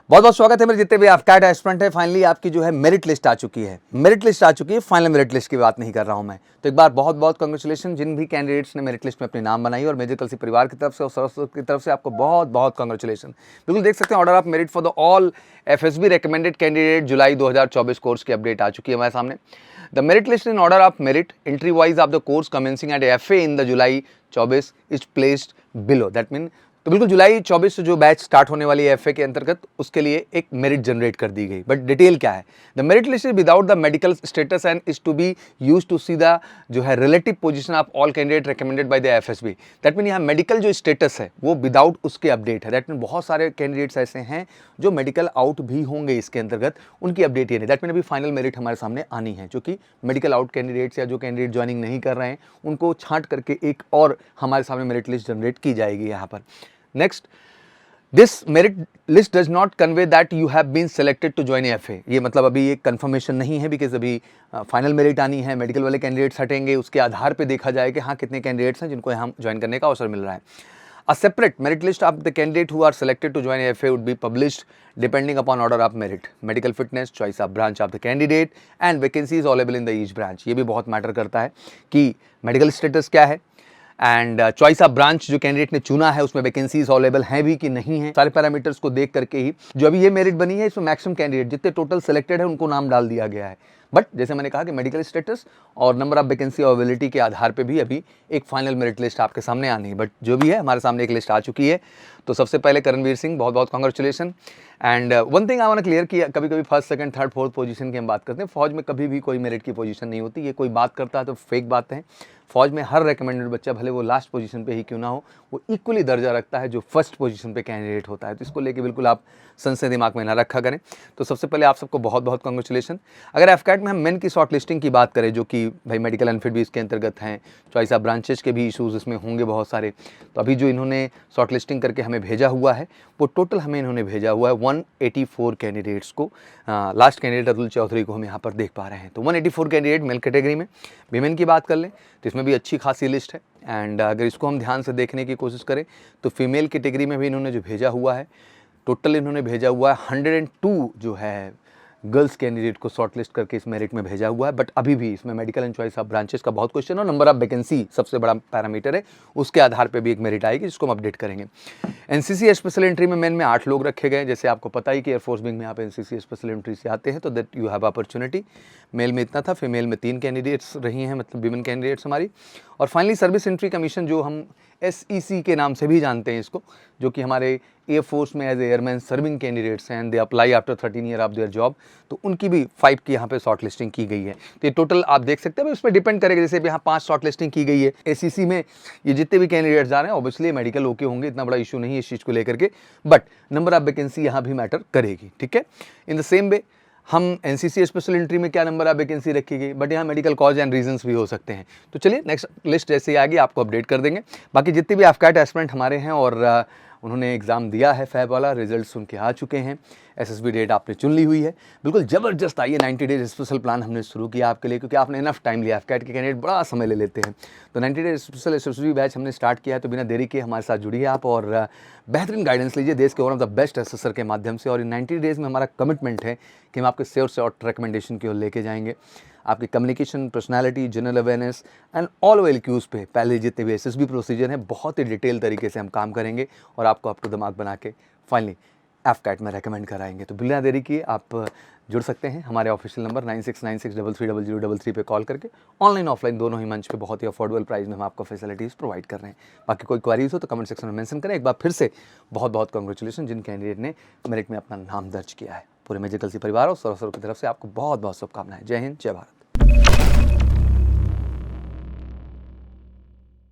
बहुत बहुत स्वागत है मेरे जितने भी एफकैट एस्पिरेंट है। फाइनली आपकी जो है मेरिट लिस्ट आ चुकी है। फाइनल मेरिट लिस्ट की बात नहीं कर रहा हूं मैं। तो एक बार बहुत बहुत कांग्रेचुलेशन जिन भी कैंडिडेट्स ने मेरिट लिस्ट में अपने नाम बनाई और मेजर कलसी परिवार की तरफ से और सरस्वती की तरफ से आपको बहुत बहुत कांग्रेचुलेशन। बिल्कुल देख सकते हैं order of merit for the all FSB recommended candidate July 2024 course की अपडेट आ चुकी है हमारे सामने। The merit list in order of merit entry wise of the course commencing at FA in the July 24 is placed below. That means तो बिल्कुल जुलाई 24 से जो batch start होने वाली है एफए के अंतर्गत उसके लिए एक मेरिट जनरेट कर दी गई। बट डिटेल क्या है? The merit list is without the medical status and is to be use to see the जो है relative position of all candidate recommended by the FSB. That mean यहाँ medical जो status है वो without उसके update है। That mean बहुत सारे कैंडिडेट्स ऐसे हैं जो मेडिकल आउट भी होंगे इसके अंतर्गत, उनकी अपडेट ये नहीं। दैट मीन अभी फाइनल मेरिट हमारे सामने आनी है, जो कि मेडिकल आउट कैंडिडेट्स या जो कैंडिडेट ज्वाइनिंग नहीं कर रहे हैं उनको छांट करके एक और हमारे सामने मेरिट लिस्ट जनरेट की जाएगी यहाँ पर। Next, This merit list does not convey that you have been selected to join FA। ये मतलब अभी ये कंफर्मेशन नहीं है, बिकॉज अभी फाइनल मेरिट आनी है, मेडिकल वाले कैंडिडेट्स हटेंगे, उसके आधार पे देखा जाए कि हाँ कितने कैंडिडेट्स हैं जिनको यहाँ ज्वाइन करने का अवसर मिल रहा है। A separate merit list of the candidate who are selected to join FA would be published depending upon order of merit, medical fitness, choice of branch of the candidate and vacancies available in the each branch। ये भी बहुत matter करता है कि medical status क्या है and choice of branch जो candidate ने चुना है उसमें वैकेंसीज अवेलेबल हैं भी कि नहीं है। सारे पैरामीटर्स को देख करके ही जो अभी ये मेरिट बनी है इसमें मैक्सिमम कैंडिडेट जितने टोटल सेलेक्टेड है उनको नाम डाल दिया गया है। बट जैसे मैंने कहा कि मेडिकल स्टेटस और नंबर ऑफ वैकेंसी अवेलेबिलिटी के आधार पे भी अभी एक फाइनल मेरिट लिस्ट आपके सामने आनी है। बट जो भी है हमारे सामने एक लिस्ट आ चुकी है। तो सबसे पहले करणवीर सिंह, बहुत बहुत congratulation. And one thing I want clear कि कभी कभी first second third fourth position की हम बात करते हैं, फौज में कभी भी कोई मेरिट की पोजीशन नहीं होती। ये कोई बात करता है तो फेक बात है। फौज में हर रिकमेंडेड बच्चा भले वो लास्ट पोजीशन पे ही क्यों ना हो, वो इक्वली दर्जा रखता है जो फर्स्ट पोजीशन पे कैंडिडेट होता है। तो इसको लेके बिल्कुल आप संशय दिमाग में ना रखा करें। तो सबसे पहले आप सबको बहुत बहुत कांग्रेचुलेशन। अगर एफकैट में हम मेन की शॉर्ट लिस्टिंग की बात करें, जो कि भाई मेडिकल अनफिट भी इसके अंतर्गत हैं, चॉइस ऑफ ब्रांचेज के भी इशूज़ इसमें होंगे बहुत सारे। तो अभी जो इन्होंने शॉर्ट लिस्टिंग करके हमें भेजा हुआ है वो टोटल हमें इन्होंने भेजा हुआ है 184 कैंडिडेट्स को। लास्ट कैंडिडेट अतुल चौधरी को हम यहाँ पर देख पा रहे हैं। तो 184 कैंडिडेट मेल कैटेगरी में। वीमेन की बात कर लें तो इसमें भी अच्छी खासी लिस्ट है। एंड अगर इसको हम ध्यान से देखने की कोशिश करें तो फीमेल कैटेगरी में भी इन्होंने जो भेजा हुआ है, टोटल इन्होंने भेजा हुआ है 102 जो है गर्ल्स कैंडिडेट को शॉर्ट लिस्ट करके इस मेरिट में भेजा हुआ है। बट अभी भी इसमें medical and choice of branches का बहुत क्वेश्चन और नंबर ऑफ वैकेंसी सबसे बड़ा पैरामीटर है, उसके आधार पे भी एक मेरिट आएगी जिसको हम अपडेट करेंगे। एनसीसी स्पेशल एंट्री में मेन में 8 लोग रखे गए। जैसे आपको पता ही कि एयरफोर्स विंग में आप एनसीसी स्पेशल एंट्री से आते हैं तो that you have opportunity. Mail में इतना था, फीमेल में 3 कैंडिडेट्स रही हैं, मतलब विमेन कैंडिडेट्स हमारी। और फाइनली सर्विस एंट्री कमीशन जो हम SEC के नाम से भी जानते हैं इसको, जो कि हमारे एयरफोर्स में एज एयरमैन सर्विंग कैंडिडेट्स हैं, they apply after 13 year of their job. तो उनकी भी 5 की यहाँ पे शॉर्ट लिस्टिंग की गई है। तो ये टोटल आप देख सकते हैं, उसमें डिपेंड करेगा। जैसे यहाँ 5 शॉर्ट लिस्टिंग की गई है SEC में, ये जितने भी कैंडिडेट्स जा रहे हैं ऑब्वियसली मेडिकल ओके होंगे, इतना बड़ा इशू नहीं है इस चीज़ को लेकर के। बट नंबर ऑफ वैकेंसी यहाँ भी मैटर करेगी, ठीक है। इन द सेम वे हम एनसीसी स्पेशल एंट्री में क्या नंबर ऑफ वैकेंसी रखी गई, बट यहाँ मेडिकल कॉज एंड रीजंस भी हो सकते हैं। तो चलिए नेक्स्ट लिस्ट जैसे ही आएगी आपको अपडेट कर देंगे। बाकी जितने भी एफकैट एस्पिरेंट हमारे हैं और उन्होंने एग्ज़ाम दिया है फैब वाला, रिजल्ट्स उनके आ चुके हैं, एसएसबी डेट आपने चुन ली हुई है। बिल्कुल ज़बरदस्त आइए, 90 डेज स्पेशल प्लान हमने शुरू किया आपके लिए, क्योंकि आपने इनफ टाइम लिया। एफकैट के कैंडिडेट बड़ा समय ले लेते हैं। तो 90 डेज स्पेशल एसएसबी बैच हमने स्टार्ट किया है। तो बिना देरी के हमारे साथ जुड़िए आप और बेहतरीन गाइडेंस लीजिए देश के one of the best assessor के माध्यम से। और इन 90 डेज़ में हमारा कमिटमेंट है कि हम आपके श्योर शॉर्ट रिकमेंडेशन की ओर लेके जाएंगे। आपकी communication, personality, general awareness and all values पे पहले जितने भी एसएसबी प्रोसीजर हैं बहुत ही डिटेल तरीके से हम काम करेंगे और आपको अप टू दिमाग बना के फाइनली एफकैट में रेकमेंड कराएंगे। तो बिना देरी किए आप जुड़ सकते हैं हमारे ऑफिशियल नंबर 9696330033 पे कॉल करके। ऑनलाइन ऑफलाइन दोनों ही मंच पे बहुत ही अफोर्डेबल प्राइस में हम आपको फैसिलिटीज़ प्रोवाइड कर रहे हैं। बाकी कोई क्वारीज हो तो कमेंट सेक्शन में मेंशन करें। एक बार फिर से बहुत बहुत कांग्रेचुलेशन जिन कैंडिडेट ने मेरिट में अपना नाम दर्ज किया है। पूरे मेजर कलसी परिवार और सरस्वती की तरफ से आपको बहुत बहुत शुभकामनाएं। जय हिंद, जय भारत।